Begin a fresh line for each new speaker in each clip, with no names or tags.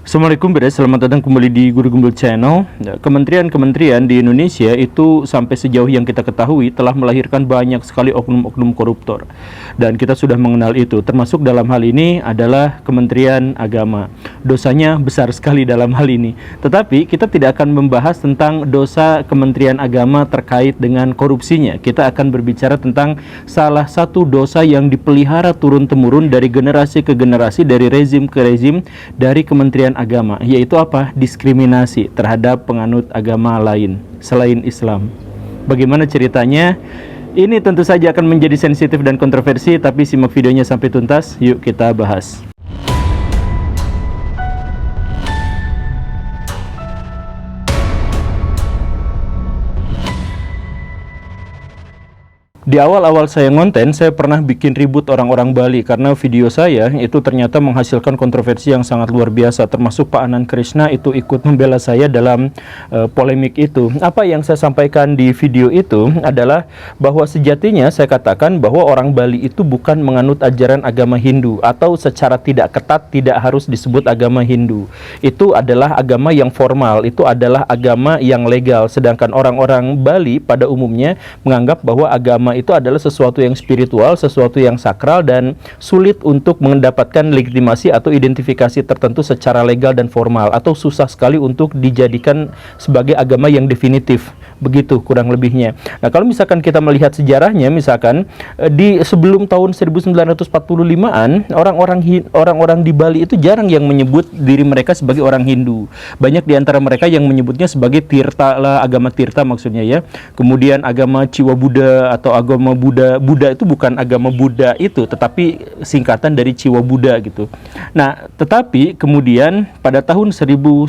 Assalamualaikum guys, selamat datang kembali di Guru Gembel Channel. Kementerian-kementerian di Indonesia itu sampai sejauh yang kita ketahui telah melahirkan banyak sekali oknum-oknum koruptor. Dan kita sudah mengenal itu, termasuk dalam hal ini adalah Kementerian Agama. Dosanya besar sekali dalam hal ini. Tetapi kita tidak akan membahas tentang dosa Kementerian Agama terkait dengan korupsinya. Kita akan berbicara tentang salah satu dosa yang dipelihara turun-temurun dari generasi ke generasi, dari rezim ke rezim, dari Kementerian Agama, yaitu apa? Diskriminasi terhadap penganut agama lain selain Islam. Bagaimana ceritanya? Ini tentu saja akan menjadi sensitif dan kontroversi, tapi simak videonya sampai tuntas. Yuk kita bahas. Di awal-awal saya ngonten, saya pernah bikin ribut orang-orang Bali karena video saya itu ternyata menghasilkan kontroversi yang sangat luar biasa, termasuk Pak Anand Krishna itu ikut membela saya dalam polemik itu. Apa yang saya sampaikan di video itu adalah bahwa sejatinya saya katakan bahwa orang Bali itu bukan menganut ajaran agama Hindu, atau secara tidak ketat tidak harus disebut agama Hindu. Itu adalah agama yang formal, itu adalah agama yang legal, sedangkan orang-orang Bali pada umumnya menganggap bahwa agama itu adalah sesuatu yang spiritual, sesuatu yang sakral, dan sulit untuk mendapatkan legitimasi atau identifikasi tertentu secara legal dan formal, atau susah sekali untuk dijadikan sebagai agama yang definitif. Begitu kurang lebihnya. Nah, kalau misalkan kita melihat sejarahnya, misalkan di sebelum tahun 1945-an, orang-orang di Bali itu jarang yang menyebut diri mereka sebagai orang Hindu. Banyak di antara mereka yang menyebutnya sebagai Tirta lah, agama Tirta maksudnya ya. Kemudian agama Ciwa Buddha atau agama Buddha. Buddha itu bukan agama Buddha itu, tetapi singkatan dari Ciwa Buddha gitu. Nah, tetapi kemudian pada tahun 1945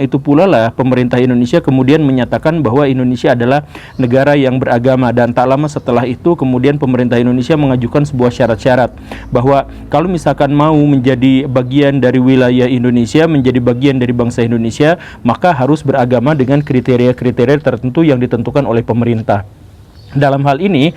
itu pula lah pemerintah Indonesia kemudian menyatakan bahwa Indonesia adalah negara yang beragama, dan tak lama setelah itu kemudian pemerintah Indonesia mengajukan sebuah syarat-syarat bahwa kalau misalkan mau menjadi bagian dari wilayah Indonesia, menjadi bagian dari bangsa Indonesia, maka harus beragama dengan kriteria-kriteria tertentu yang ditentukan oleh pemerintah. Dalam hal ini,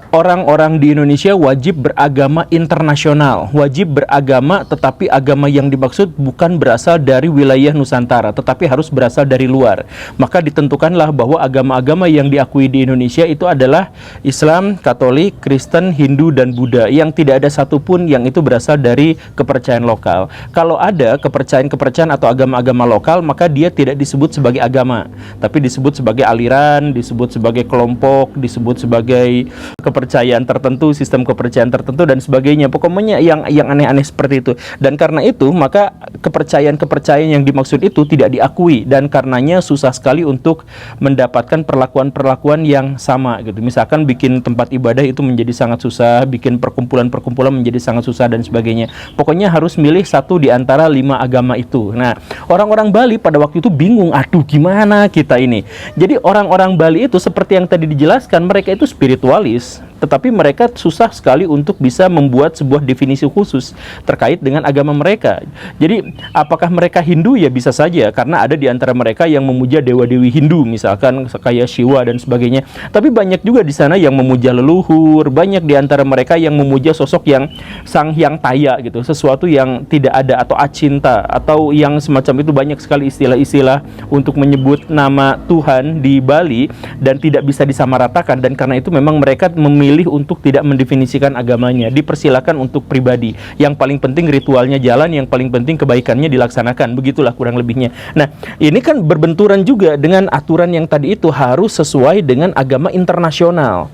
orang-orang di Indonesia wajib beragama internasional, wajib beragama, tetapi agama yang dimaksud bukan berasal dari wilayah Nusantara, tetapi harus berasal dari luar. Maka ditentukanlah bahwa agama-agama yang diakui di Indonesia itu adalah Islam, Katolik, Kristen, Hindu, dan Buddha, yang tidak ada satupun yang itu berasal dari kepercayaan lokal. Kalau ada kepercayaan-kepercayaan atau agama-agama lokal, maka dia tidak disebut sebagai agama, tapi disebut sebagai aliran, disebut sebagai kelompok, disebut sebagai kepercayaan tertentu, sistem kepercayaan tertentu, dan sebagainya. Pokoknya yang aneh-aneh seperti itu. Dan karena itu, maka kepercayaan-kepercayaan yang dimaksud itu tidak diakui, dan karenanya susah sekali untuk mendapatkan perlakuan-perlakuan yang sama gitu. Misalkan bikin tempat ibadah itu menjadi sangat susah, bikin perkumpulan-perkumpulan menjadi sangat susah, dan sebagainya. Pokoknya harus milih satu di antara 5 agama itu. Nah, orang-orang Bali pada waktu itu bingung, aduh gimana kita ini. Jadi orang-orang Bali itu seperti yang tadi dijelaskan, mereka itu spiritualis, tetapi mereka susah sekali untuk bisa membuat sebuah definisi khusus terkait dengan agama mereka. Jadi apakah mereka Hindu? Ya bisa saja, karena ada di antara mereka yang memuja dewa-dewi Hindu, misalkan kayak Shiva dan sebagainya. Tapi banyak juga di sana yang memuja leluhur, banyak di antara mereka yang memuja sosok yang Sang Hyang Taya gitu, sesuatu yang tidak ada, atau Acinta, atau yang semacam itu. Banyak sekali istilah-istilah untuk menyebut nama Tuhan di Bali dan tidak bisa disamaratakan, dan karena itu memang mereka memilih untuk tidak mendefinisikan agamanya. Dipersilakan untuk pribadi. Yang paling penting ritualnya jalan, yang paling penting kebaikannya dilaksanakan. Begitulah kurang lebihnya. Nah, ini kan berbenturan juga dengan aturan yang tadi itu harus sesuai dengan agama internasional.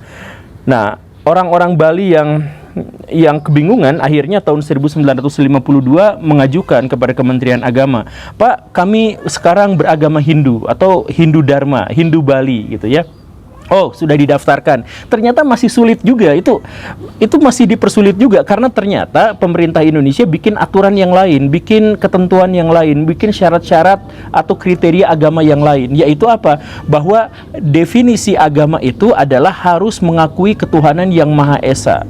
Nah, orang-orang Bali yang kebingungan akhirnya tahun 1952 mengajukan kepada Kementerian Agama, Pak, kami sekarang beragama Hindu atau Hindu Dharma, Hindu Bali gitu ya. Oh, sudah didaftarkan. Ternyata masih sulit juga. Itu masih dipersulit juga, karena ternyata pemerintah Indonesia bikin aturan yang lain, bikin ketentuan yang lain, bikin syarat-syarat atau kriteria agama yang lain. Yaitu apa? Bahwa definisi agama itu adalah harus mengakui ketuhanan yang Maha Esa.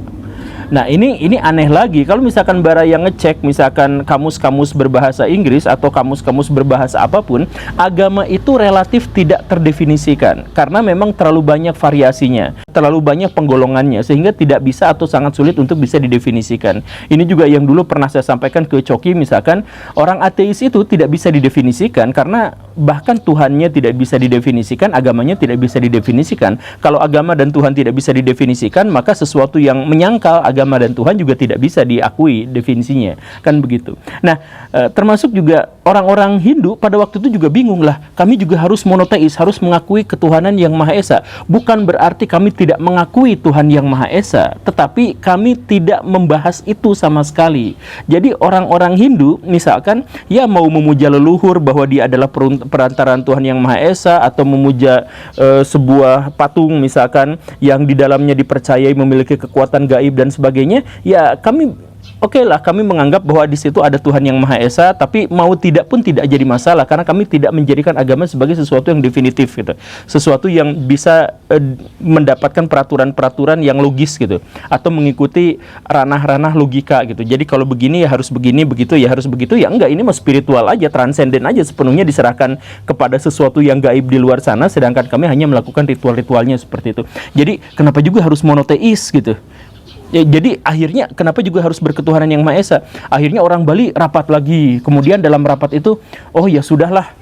Nah, ini aneh lagi. Kalau misalkan Baraya ngecek misalkan kamus-kamus berbahasa Inggris atau kamus-kamus berbahasa apapun, agama itu relatif tidak terdefinisikan karena memang terlalu banyak variasinya, terlalu banyak penggolongannya sehingga tidak bisa atau sangat sulit untuk bisa didefinisikan. Ini juga yang dulu pernah saya sampaikan ke Coki, misalkan orang ateis itu tidak bisa didefinisikan karena bahkan Tuhannya tidak bisa didefinisikan, agamanya tidak bisa didefinisikan. Kalau agama dan Tuhan tidak bisa didefinisikan, maka sesuatu yang menyangkal agama dan Tuhan juga tidak bisa diakui definisinya, kan begitu. Nah, termasuk juga orang-orang Hindu pada waktu itu juga bingung lah. Kami juga harus monoteis, harus mengakui ketuhanan yang Maha Esa. Bukan berarti kami tidak mengakui Tuhan yang Maha Esa, tetapi kami tidak membahas itu sama sekali. Jadi orang-orang Hindu misalkan ya mau memuja leluhur bahwa dia adalah perantaraan Tuhan yang Maha Esa, atau memuja sebuah patung misalkan yang di dalamnya dipercayai memiliki kekuatan gaib dan sebagainya, ya kami kami menganggap bahwa di situ ada Tuhan yang Maha Esa, tapi mau tidak pun tidak jadi masalah karena kami tidak menjadikan agama sebagai sesuatu yang definitif gitu. Sesuatu yang bisa mendapatkan peraturan-peraturan yang logis gitu, atau mengikuti ranah-ranah logika gitu. Jadi kalau begini ya harus begini, begitu ya harus begitu. Ya enggak, ini mah spiritual aja, transenden aja, sepenuhnya diserahkan kepada sesuatu yang gaib di luar sana, sedangkan kami hanya melakukan ritual-ritualnya seperti itu. Jadi kenapa juga harus monoteis gitu? Ya, jadi akhirnya kenapa juga harus berketuhanan yang Maha Esa? Akhirnya orang Bali rapat lagi. Kemudian dalam rapat itu, oh ya sudahlah.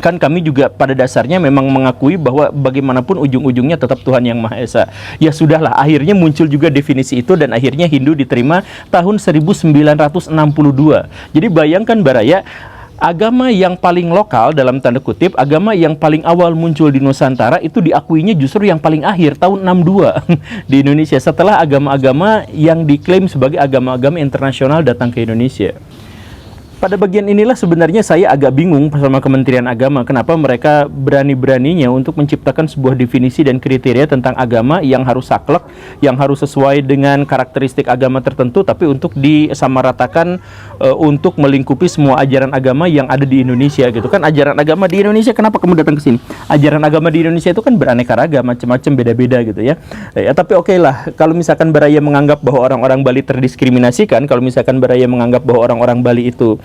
Kan kami juga pada dasarnya memang mengakui bahwa bagaimanapun ujung-ujungnya tetap Tuhan yang Maha Esa. Ya sudahlah, akhirnya muncul juga definisi itu dan akhirnya Hindu diterima tahun 1962. Jadi bayangkan Baraya, agama yang paling lokal dalam tanda kutip, agama yang paling awal muncul di Nusantara itu diakuinya justru yang paling akhir tahun 62 di Indonesia, setelah agama-agama yang diklaim sebagai agama-agama internasional datang ke Indonesia. Pada bagian inilah sebenarnya saya agak bingung sama Kementerian Agama, kenapa mereka berani-beraninya untuk menciptakan sebuah definisi dan kriteria tentang agama yang harus saklek, yang harus sesuai dengan karakteristik agama tertentu, tapi untuk disamaratakan untuk melingkupi semua ajaran agama yang ada di Indonesia gitu kan. Ajaran agama di Indonesia, kenapa kamu datang ke sini? Ajaran agama di Indonesia itu kan beraneka ragam, macam-macam, beda-beda gitu ya. Tapi oke lah, kalau misalkan Baraya menganggap bahwa orang-orang Bali terdiskriminasikan, kalau misalkan Baraya menganggap bahwa orang-orang Bali itu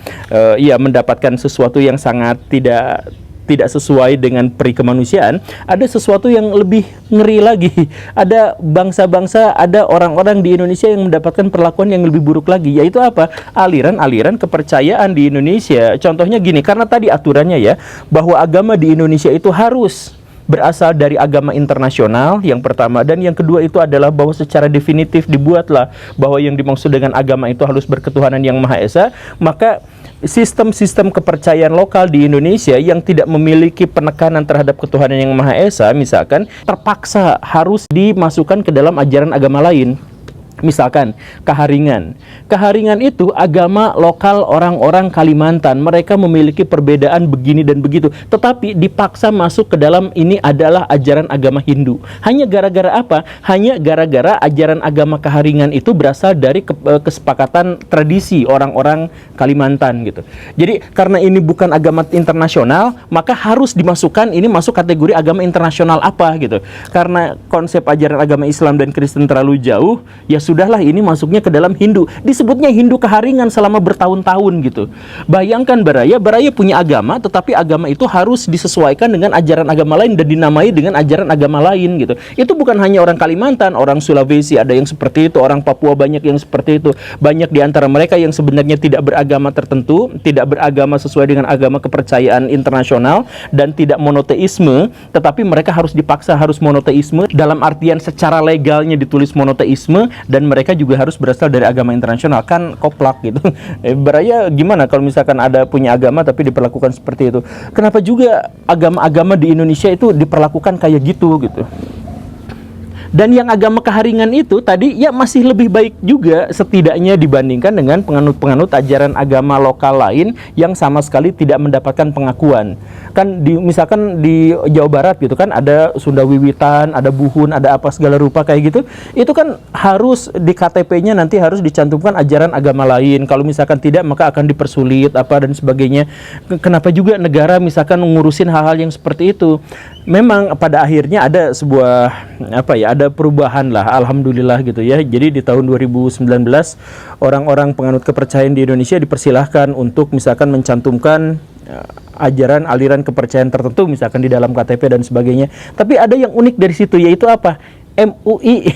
mendapatkan sesuatu yang sangat tidak sesuai dengan peri kemanusiaan, ada sesuatu yang lebih ngeri lagi. Ada bangsa-bangsa, ada orang-orang di Indonesia yang mendapatkan perlakuan yang lebih buruk lagi, yaitu apa? Aliran-aliran kepercayaan di Indonesia. Contohnya gini, karena tadi aturannya ya, bahwa agama di Indonesia itu harus berasal dari agama internasional yang pertama, dan yang kedua itu adalah bahwa secara definitif dibuatlah bahwa yang dimaksud dengan agama itu harus berketuhanan yang Maha Esa. Maka sistem-sistem kepercayaan lokal di Indonesia yang tidak memiliki penekanan terhadap ketuhanan yang Maha Esa misalkan terpaksa harus dimasukkan ke dalam ajaran agama lain. Misalkan Kaharingan. Kaharingan itu agama lokal orang-orang Kalimantan. Mereka memiliki perbedaan begini dan begitu, tetapi dipaksa masuk ke dalam ini adalah ajaran agama Hindu. Hanya gara-gara apa? Hanya gara-gara ajaran agama Kaharingan itu berasal dari kesepakatan tradisi orang-orang Kalimantan gitu. Jadi karena ini bukan agama internasional, maka harus dimasukkan ini masuk kategori agama internasional apa gitu. Karena konsep ajaran agama Islam dan Kristen terlalu jauh, ya sudahlah ini masuknya ke dalam Hindu. Disebutnya Hindu Kaharingan selama bertahun-tahun gitu. Bayangkan Baraya punya agama, tetapi agama itu harus disesuaikan dengan ajaran agama lain dan dinamai dengan ajaran agama lain gitu. Itu bukan hanya orang Kalimantan, orang Sulawesi ada yang seperti itu, orang Papua banyak yang seperti itu. Banyak di antara mereka yang sebenarnya tidak beragama tertentu, tidak beragama sesuai dengan agama kepercayaan internasional dan tidak monoteisme, tetapi mereka harus dipaksa harus monoteisme dalam artian secara legalnya ditulis monoteisme, dan mereka juga harus berasal dari agama internasional. Kan koplak gitu. Baraya gimana kalau misalkan ada punya agama tapi diperlakukan seperti itu? Kenapa juga agama-agama di Indonesia itu diperlakukan kayak gitu gitu? Dan yang agama Kaharingan itu tadi ya masih lebih baik juga setidaknya dibandingkan dengan penganut-penganut ajaran agama lokal lain yang sama sekali tidak mendapatkan pengakuan. Kan misalkan di Jawa Barat gitu kan ada Sunda Wiwitan, ada Buhun, ada apa segala rupa kayak gitu. Itu kan harus di KTP-nya nanti harus dicantumkan ajaran agama lain. Kalau misalkan tidak maka akan dipersulit apa dan sebagainya. Kenapa juga negara misalkan ngurusin hal-hal yang seperti itu? memang pada akhirnya ada sebuah ada perubahan lah, alhamdulillah gitu ya. Jadi di tahun 2019 orang-orang penganut kepercayaan di Indonesia dipersilahkan untuk misalkan mencantumkan ajaran aliran kepercayaan tertentu misalkan di dalam KTP dan sebagainya. Tapi ada yang unik dari situ, yaitu apa? MUI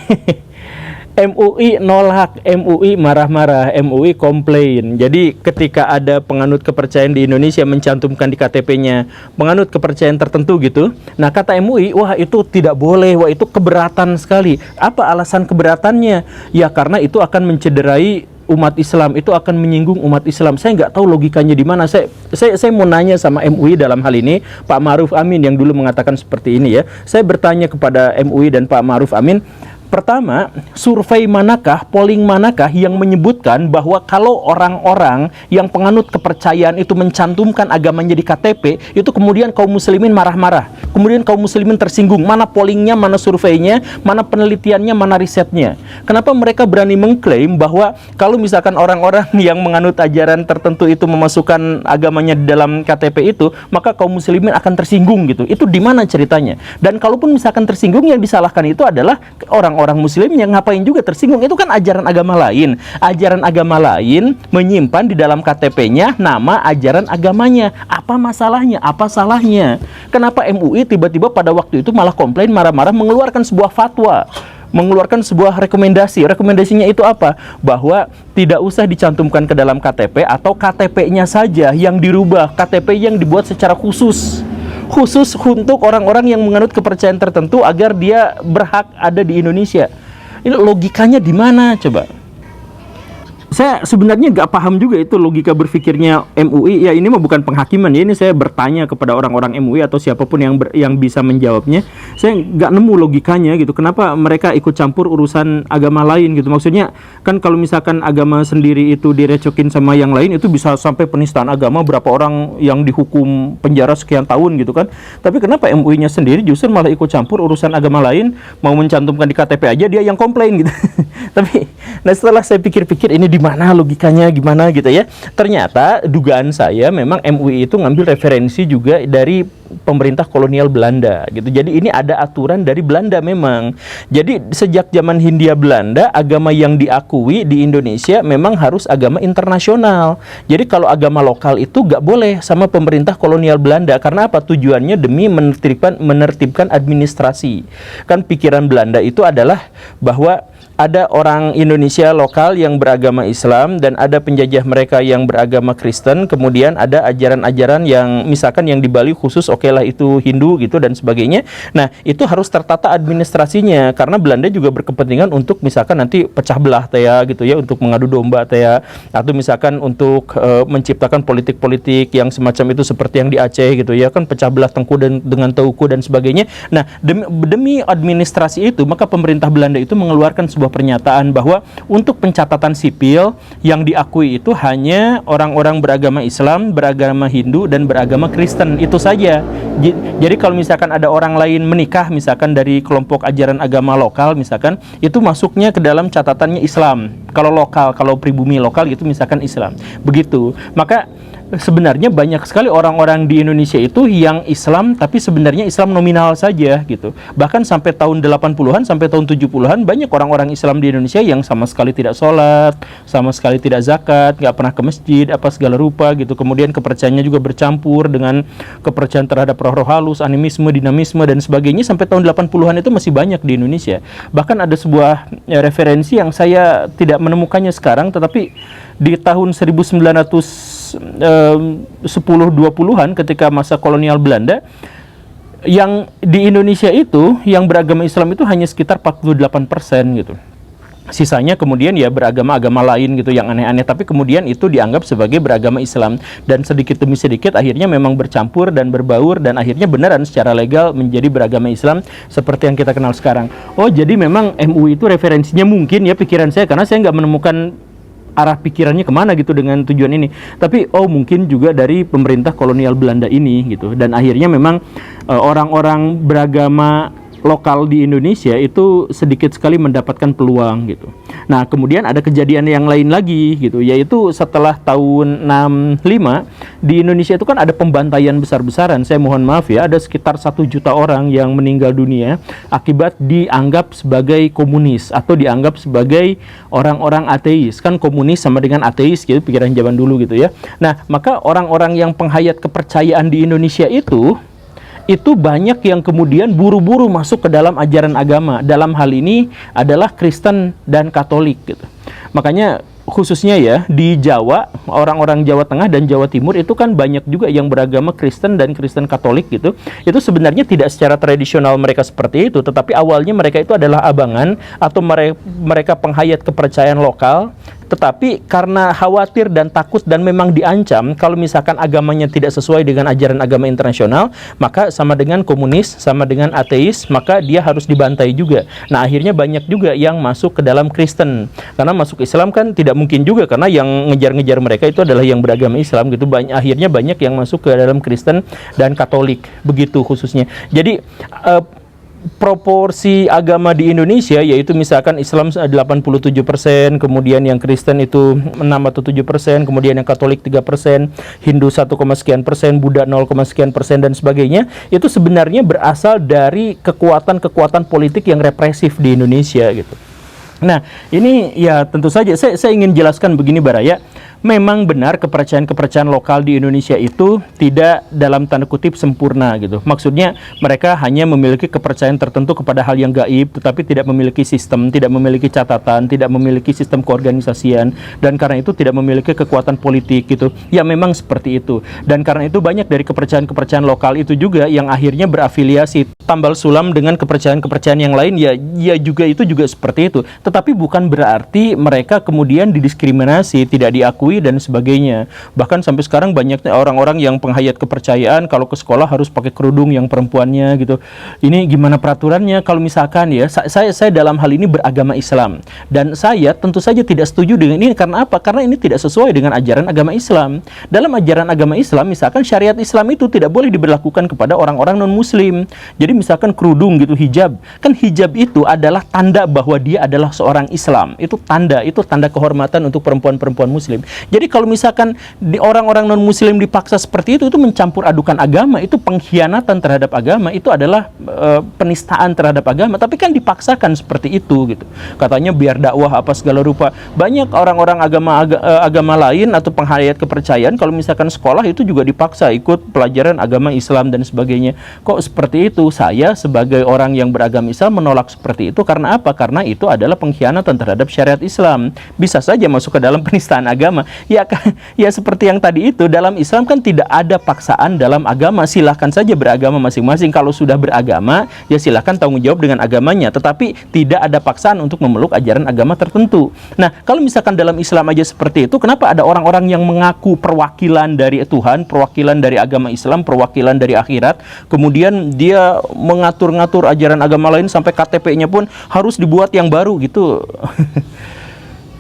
MUI nolak, MUI marah-marah, MUI komplain. Jadi ketika ada penganut kepercayaan di Indonesia mencantumkan di KTP-nya penganut kepercayaan tertentu gitu, nah kata MUI, wah itu tidak boleh, wah itu keberatan sekali. Apa alasan keberatannya? Ya karena itu akan mencederai umat Islam, itu akan menyinggung umat Islam. Saya nggak tahu logikanya di mana. Saya mau nanya sama MUI dalam hal ini, Pak Ma'ruf Amin yang dulu mengatakan seperti ini ya. Saya bertanya kepada MUI dan Pak Ma'ruf Amin, pertama, survei manakah, polling manakah yang menyebutkan bahwa kalau orang-orang yang penganut kepercayaan itu mencantumkan agamanya di KTP, itu kemudian kaum muslimin marah-marah, kemudian kaum muslimin tersinggung? Mana pollingnya, mana surveinya, mana penelitiannya, mana risetnya? Kenapa mereka berani mengklaim bahwa kalau misalkan orang-orang yang menganut ajaran tertentu itu memasukkan agamanya di dalam KTP itu, maka kaum muslimin akan tersinggung gitu? Itu di mana ceritanya? Dan kalaupun misalkan tersinggung, yang disalahkan itu adalah orang-orang muslim yang ngapain juga tersinggung. Itu kan ajaran agama lain. Ajaran agama lain menyimpan di dalam KTP-nya nama ajaran agamanya. Apa masalahnya? Apa salahnya? Kenapa MUI tiba-tiba pada waktu itu malah komplain, marah-marah, mengeluarkan sebuah fatwa, mengeluarkan sebuah rekomendasi. Rekomendasinya itu apa? Bahwa tidak usah dicantumkan ke dalam KTP, atau KTP-nya saja yang dirubah, KTP yang dibuat secara khusus untuk orang-orang yang menganut kepercayaan tertentu agar dia berhak ada di Indonesia. Ini logikanya di mana coba? Saya sebenarnya nggak paham juga itu logika berpikirnya MUI. Ya ini mah bukan penghakiman ya, ini saya bertanya kepada orang-orang MUI atau siapapun yang bisa menjawabnya. Saya nggak nemu logikanya gitu. Kenapa mereka ikut campur urusan agama lain gitu? Maksudnya kan kalau misalkan agama sendiri itu direcokin sama yang lain, itu bisa sampai penistaan agama, berapa orang yang dihukum penjara sekian tahun gitu kan. Tapi kenapa MUI-nya sendiri justru malah ikut campur urusan agama lain, mau mencantumkan di KTP aja dia yang komplain gitu. Tapi nah setelah saya pikir-pikir ini di mana logikanya, gimana gitu ya. Ternyata dugaan saya memang MUI itu ngambil referensi juga dari pemerintah kolonial Belanda gitu. Jadi ini ada aturan dari Belanda memang. Jadi sejak zaman Hindia Belanda, agama yang diakui di Indonesia memang harus agama internasional. Jadi kalau agama lokal itu nggak boleh sama pemerintah kolonial Belanda. Karena apa? Tujuannya demi menertibkan administrasi. Kan pikiran Belanda itu adalah bahwa ada orang Indonesia lokal yang beragama Islam dan ada penjajah mereka yang beragama Kristen, kemudian ada ajaran-ajaran yang misalkan yang di Bali khusus, oke lah itu Hindu gitu dan sebagainya. Nah itu harus tertata administrasinya, karena Belanda juga berkepentingan untuk misalkan nanti pecah belah ya gitu ya, untuk mengadu domba ya, atau misalkan untuk menciptakan politik-politik yang semacam itu seperti yang di Aceh gitu ya kan, pecah belah Tengku dengan Teuku dan sebagainya. Nah demi administrasi itu, maka pemerintah Belanda itu mengeluarkan sebuah pernyataan bahwa untuk pencatatan sipil yang diakui itu hanya orang-orang beragama Islam, beragama Hindu, dan beragama Kristen, itu saja. Jadi kalau misalkan ada orang lain menikah misalkan dari kelompok ajaran agama lokal misalkan, itu masuknya ke dalam catatannya Islam. Kalau lokal, kalau pribumi lokal itu misalkan Islam. Begitu. Maka sebenarnya banyak sekali orang-orang di Indonesia itu yang Islam, tapi sebenarnya Islam nominal saja gitu. Bahkan sampai tahun 80-an sampai tahun 70-an banyak orang-orang Islam di Indonesia yang sama sekali tidak sholat, sama sekali tidak zakat, nggak pernah ke masjid, apa segala rupa gitu. Kemudian kepercayaannya juga bercampur dengan kepercayaan terhadap roh-roh halus, animisme, dinamisme dan sebagainya. Sampai tahun 80-an itu masih banyak di Indonesia. Bahkan ada sebuah referensi yang saya tidak menemukannya sekarang, tetapi di tahun 1910-20-an ketika masa kolonial Belanda, yang di Indonesia itu yang beragama Islam itu hanya sekitar 48% gitu. Sisanya kemudian ya beragama-agama lain gitu yang aneh-aneh, tapi kemudian itu dianggap sebagai beragama Islam, dan sedikit demi sedikit akhirnya memang bercampur dan berbaur, dan akhirnya beneran secara legal menjadi beragama Islam seperti yang kita kenal sekarang. Oh jadi memang MUI itu referensinya mungkin ya, pikiran saya, karena saya nggak menemukan arah pikirannya kemana gitu dengan tujuan ini, tapi oh mungkin juga dari pemerintah kolonial Belanda ini gitu. Dan akhirnya memang orang-orang beragama lokal di Indonesia itu sedikit sekali mendapatkan peluang gitu. Nah, kemudian ada kejadian yang lain lagi gitu, yaitu setelah tahun 65 di Indonesia itu kan ada pembantaian besar-besaran. Saya mohon maaf ya, ada sekitar 1 juta orang yang meninggal dunia akibat dianggap sebagai komunis atau dianggap sebagai orang-orang ateis. Kan komunis sama dengan ateis gitu, pikiran zaman dulu gitu ya. Nah, maka orang-orang yang penghayat kepercayaan di Indonesia itu banyak yang kemudian buru-buru masuk ke dalam ajaran agama. Dalam hal ini adalah Kristen dan Katolik gitu. Makanya khususnya ya di Jawa, orang-orang Jawa Tengah dan Jawa Timur itu kan banyak juga yang beragama Kristen dan Kristen Katolik gitu. Itu sebenarnya tidak secara tradisional mereka seperti itu, tetapi awalnya mereka itu adalah abangan atau mereka penghayat kepercayaan lokal. Tetapi karena khawatir dan takut dan memang diancam kalau misalkan agamanya tidak sesuai dengan ajaran agama internasional, maka sama dengan komunis, sama dengan ateis, maka dia harus dibantai juga. Nah, akhirnya banyak juga yang masuk ke dalam Kristen. Karena masuk Islam kan tidak mungkin juga, karena yang ngejar-ngejar mereka itu adalah yang beragama Islam gitu. Akhirnya banyak yang masuk ke dalam Kristen dan Katolik, begitu khususnya. Jadi proporsi agama di Indonesia yaitu misalkan Islam 87%, kemudian yang Kristen itu 6 atau 7%, kemudian yang Katolik 3%, Hindu 1, sekian persen, Buddha 0, sekian persen dan sebagainya, itu sebenarnya berasal dari kekuatan-kekuatan politik yang represif di Indonesia gitu. Nah, ini ya tentu saja saya ingin jelaskan begini Baraya. Memang benar kepercayaan-kepercayaan lokal di Indonesia itu tidak dalam tanda kutip sempurna gitu. Maksudnya mereka hanya memiliki kepercayaan tertentu kepada hal yang gaib, tetapi tidak memiliki sistem, tidak memiliki catatan, tidak memiliki sistem keorganisasian, dan karena itu tidak memiliki kekuatan politik gitu. Ya memang seperti itu. Dan karena itu banyak dari kepercayaan-kepercayaan lokal itu juga yang akhirnya berafiliasi tambal sulam dengan kepercayaan-kepercayaan yang lain, ya juga itu juga seperti itu. Tetapi bukan berarti mereka kemudian didiskriminasi, tidak diakui dan sebagainya. Bahkan sampai sekarang banyak orang-orang yang penghayat kepercayaan kalau ke sekolah harus pakai kerudung yang perempuannya gitu. Ini gimana peraturannya? Kalau misalkan ya, saya dalam hal ini beragama Islam dan saya tentu saja tidak setuju dengan ini. Karena apa? Karena ini tidak sesuai dengan ajaran agama Islam. Dalam ajaran agama Islam, misalkan syariat Islam itu tidak boleh diberlakukan kepada orang-orang non-muslim. Jadi misalkan kerudung gitu, hijab. Kan hijab itu adalah tanda bahwa dia adalah seorang Islam. Itu tanda kehormatan untuk perempuan-perempuan muslim. Jadi kalau misalkan orang-orang non-muslim dipaksa seperti itu mencampur adukan agama, itu pengkhianatan terhadap agama, itu adalah penistaan terhadap agama. Tapi kan dipaksakan seperti itu gitu. Katanya biar dakwah apa segala rupa. Banyak orang-orang agama lain atau penghayat kepercayaan kalau misalkan sekolah itu juga dipaksa ikut pelajaran agama Islam dan sebagainya. Kok seperti itu? Saya sebagai orang yang beragama Islam menolak seperti itu. Karena apa? Karena itu adalah pengkhianatan terhadap syariat Islam. Bisa saja masuk ke dalam penistaan agama. Ya seperti yang tadi itu, dalam Islam kan tidak ada paksaan dalam agama. Silahkan saja beragama masing-masing. Kalau sudah beragama, ya silahkan tanggung jawab dengan agamanya. Tetapi tidak ada paksaan untuk memeluk ajaran agama tertentu. Nah, kalau misalkan dalam Islam aja seperti itu, kenapa ada orang-orang yang mengaku perwakilan dari Tuhan, perwakilan dari agama Islam, perwakilan dari akhirat, kemudian dia mengatur-ngatur ajaran agama lain sampai KTP-nya pun harus dibuat yang baru gitu.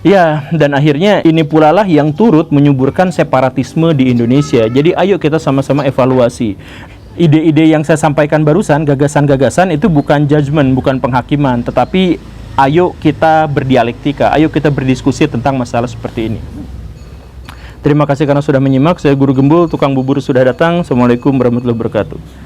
Ya, dan akhirnya ini pula lah yang turut menyuburkan separatisme di Indonesia. Jadi ayo kita sama-sama evaluasi. Ide-ide yang saya sampaikan barusan, gagasan-gagasan itu bukan judgement, bukan penghakiman, tetapi ayo kita berdialektika, ayo kita berdiskusi tentang masalah seperti ini. Terima kasih karena sudah menyimak. Saya Guru Gembul, tukang bubur sudah datang. Assalamualaikum warahmatullahi wabarakatuh.